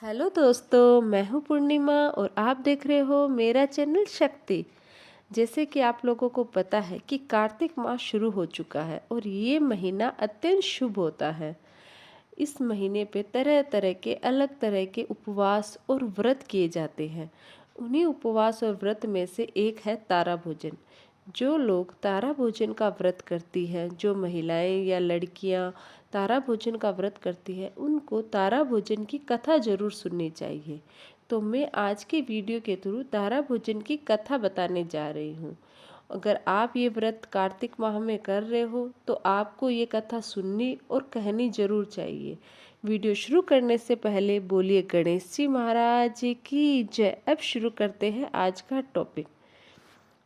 Hello दोस्तों, मैं हूँ पूर्णिमा और आप देख रहे हो मेरा चैनल शक्ति। जैसे कि आप लोगों को पता है कि कार्तिक मास शुरू हो चुका है और ये महीना अत्यंत शुभ होता है। इस महीने पे तरह तरह के अलग तरह के उपवास और व्रत किए जाते हैं। उन्हीं उपवास और व्रत में से एक है तारा भोजन। जो लोग तारा भोजन का व्रत करती हैं, जो महिलाएं या लड़कियां तारा भोजन का व्रत करती हैं, उनको तारा भोजन की कथा जरूर सुननी चाहिए। तो मैं आज के वीडियो के थ्रू तारा भोजन की कथा बताने जा रही हूँ। अगर आप ये व्रत कार्तिक माह में कर रहे हो तो आपको ये कथा सुननी और कहनी जरूर चाहिए। वीडियो शुरू करने से पहले बोलिए गणेश जी महाराज की जय। अब शुरू करते हैं आज का टॉपिक।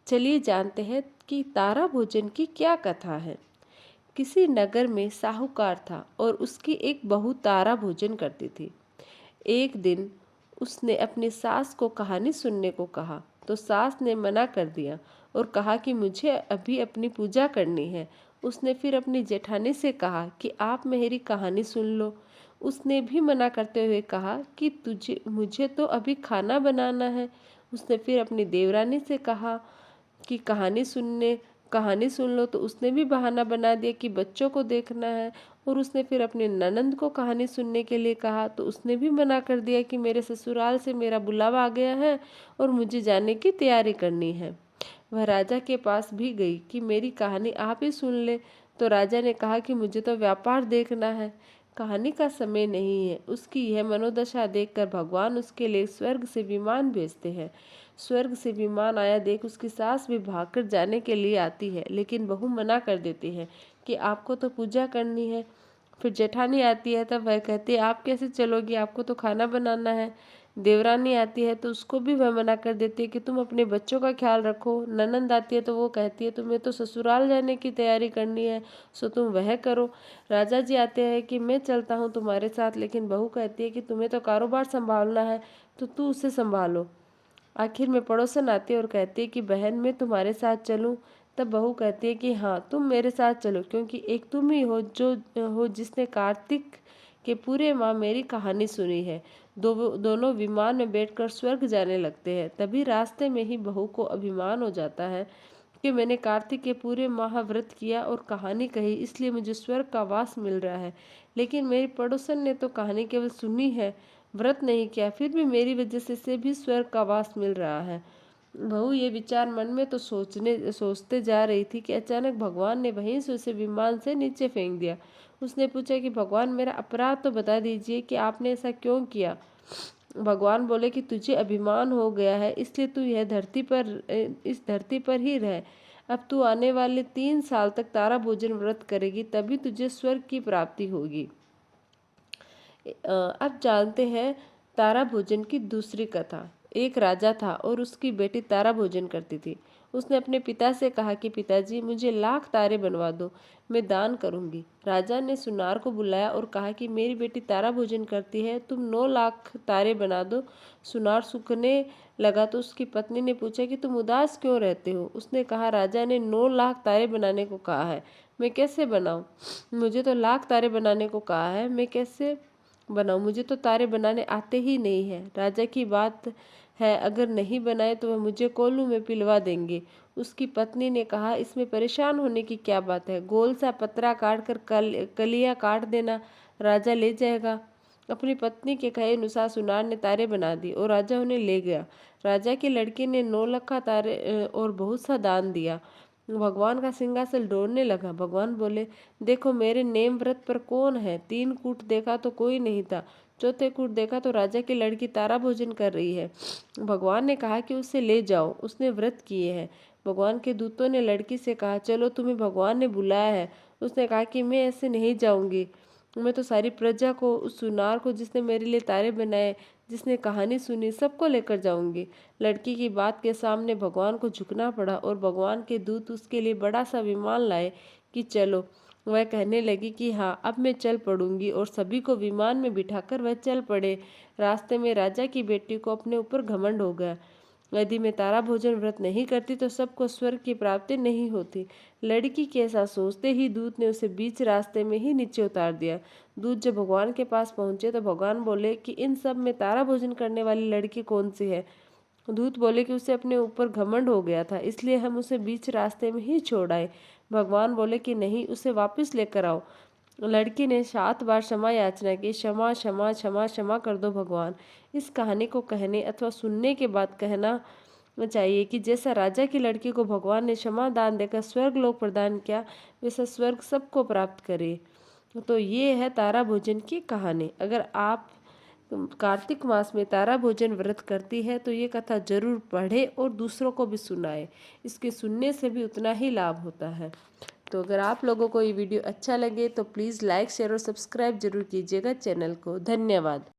चलिए जानते हैं कि तारा भोजन की क्या कथा है। किसी नगर में साहूकार था और उसकी एक बहू तारा भोजन करती थी। एक दिन उसने अपनी सास को कहानी सुनने को कहा तो सास ने मना कर दिया और कहा कि मुझे अभी अपनी पूजा करनी है। उसने फिर अपनी जेठानी से कहा कि आप मेरी कहानी सुन लो। उसने भी मना करते हुए कहा कि तुझे मुझे तो अभी खाना बनाना है। उसने फिर अपनी देवरानी से कहा कि कहानी सुन लो तो उसने भी बहाना बना दिया कि बच्चों को देखना है। और उसने फिर अपने ननंद को कहानी सुनने के लिए कहा तो उसने भी मना कर दिया कि मेरे ससुराल से मेरा बुलावा आ गया है और मुझे जाने की तैयारी करनी है। वह राजा के पास भी गई कि मेरी कहानी आप ही सुन ले। तो राजा ने कहा कि मुझे तो व्यापार देखना है, कहानी का समय नहीं है। उसकी यह मनोदशा देखकर भगवान उसके लिए स्वर्ग से विमान भेजते हैं। स्वर्ग से विमान आया देख उसकी सास भी भागकर जाने के लिए आती है, लेकिन बहू मना कर देती है कि आपको तो पूजा करनी है। फिर जेठानी आती है तब वह कहती है आप कैसे चलोगी, आपको तो खाना बनाना है। देवरानी आती है तो उसको भी वह मना कर देती है कि तुम अपने बच्चों का ख्याल रखो। ननंद आती है तो वो कहती है तुम्हें तो ससुराल जाने की तैयारी करनी है, सो तुम वह करो। राजा जी आते हैं कि मैं चलता हूँ तुम्हारे साथ, लेकिन बहू कहती है कि तुम्हें तो कारोबार संभालना है तो तू उसे संभालो। आखिर में पड़ोसन आती है और कहती है कि बहन मैं तुम्हारे साथ चलूं। तब बहू कहती है कि हाँ तुम मेरे साथ चलो, क्योंकि एक तुम ही हो जिसने कार्तिक के पूरे माह मेरी कहानी सुनी है। दोनों विमान में बैठकर स्वर्ग जाने लगते हैं। तभी रास्ते में ही बहू को अभिमान हो जाता है कि मैंने कार्तिक के पूरे माह व्रत किया और कहानी कही, इसलिए मुझे स्वर्ग का वास मिल रहा है। लेकिन मेरी पड़ोसन ने तो कहानी केवल सुनी है, व्रत नहीं किया, फिर भी मेरी वजह से भी स्वर्ग का वास मिल रहा है। बहू ये विचार मन में तो सोचते जा रही थी कि अचानक भगवान ने वहीं से उसे विमान से नीचे फेंक दिया। उसने पूछा कि भगवान मेरा अपराध तो बता दीजिए कि आपने ऐसा क्यों किया। भगवान बोले कि तुझे अभिमान हो गया है, इसलिए तू इस धरती पर ही रह। अब तू आने वाले 3 साल तक तारा भोजन व्रत करेगी, तभी तुझे स्वर्ग की प्राप्ति होगी। अब जानते हैं तारा भोजन की दूसरी कथा। एक राजा था और उसकी बेटी तारा भोजन करती थी। उसने अपने पिता से कहा कि पिताजी मुझे 1,00,000 तारे बनवा दो, मैं दान करूंगी। राजा ने सुनार को बुलाया और कहा कि मेरी बेटी तारा भोजन करती है, तुम 9,00,000 तारे बना दो। सुनार सूखने लगा तो उसकी पत्नी ने पूछा कि तुम उदास क्यों रहते हो। उसने कहा राजा ने 9,00,000 तारे बनाने को कहा है, मैं कैसे बनाऊं। मुझे तो 1,00,000 तारे बनाने को कहा है, मैं कैसे बनाऊं, मुझे तो तारे बनाने आते ही नहीं है। राजा की बात है, अगर नहीं बनाए तो वह मुझे कोल्हू में पिलवा देंगे। उसकी पत्नी ने कहा इसमें परेशान होने की क्या बात है, गोल सा पतरा काट कर कलियां काट देना, राजा ले जाएगा। अपनी पत्नी के कहे अनुसार सुनार ने तारे बना दी और राजा उन्हें ले गया। राजा के लड़के ने 9,00,000 तारे और बहुत सा दान दिया। भगवान का सिंहासन डोलने लगा। भगवान बोले देखो मेरे नेम व्रत पर कौन है। 3 कूट देखा तो कोई नहीं था, चौथे कूट देखा तो राजा की लड़की तारा भोजन कर रही है। भगवान ने कहा कि उसे ले जाओ, उसने व्रत किए हैं। भगवान के दूतों ने लड़की से कहा चलो तुम्हें भगवान ने बुलाया है। उसने कहा कि मैं ऐसे नहीं जाऊंगी, मैं तो सारी प्रजा को, उस सुनार को जिसने मेरे लिए तारे बनाए, जिसने कहानी सुनी, सबको लेकर जाऊंगी। लड़की की बात के सामने भगवान को झुकना पड़ा और भगवान के दूत उसके लिए बड़ा सा विमान लाए कि चलो। वह कहने लगी कि हाँ अब मैं चल पड़ूंगी और सभी को विमान में बिठाकर वह चल पड़े। रास्ते में राजा की बेटी को अपने ऊपर घमंड हो गया। यदि मैं तारा भोजन व्रत नहीं करती तो सबको स्वर्ग की प्राप्ति नहीं होती। लड़की के ऐसा सोचते ही दूत ने उसे बीच रास्ते में ही नीचे उतार दिया। दूत जब भगवान के पास पहुंचे तो भगवान बोले कि इन सब में तारा भोजन करने वाली लड़की कौन सी है। दूत बोले कि उसे अपने ऊपर घमंड हो गया था, इसलिए हम उसे बीच रास्ते में ही छोड़ आए। भगवान बोले कि नहीं, उसे वापस लेकर आओ। लड़की ने 7 बार क्षमा याचना की, क्षमा क्षमा क्षमा क्षमा कर दो भगवान। इस कहानी को कहने अथवा सुनने के बाद कहना चाहिए कि जैसा राजा की लड़की को भगवान ने क्षमा दान देकर स्वर्ग लोक प्रदान किया, वैसा स्वर्ग सबको प्राप्त करे। तो ये है तारा भोजन की कहानी। अगर आप कार्तिक मास में तारा भोजन व्रत करती है तो ये कथा जरूर पढ़े और दूसरों को भी सुनाए। इसके सुनने से भी उतना ही लाभ होता है। तो अगर आप लोगों को ये वीडियो अच्छा लगे तो प्लीज़ लाइक शेयर और सब्सक्राइब जरूर कीजिएगा चैनल को। धन्यवाद।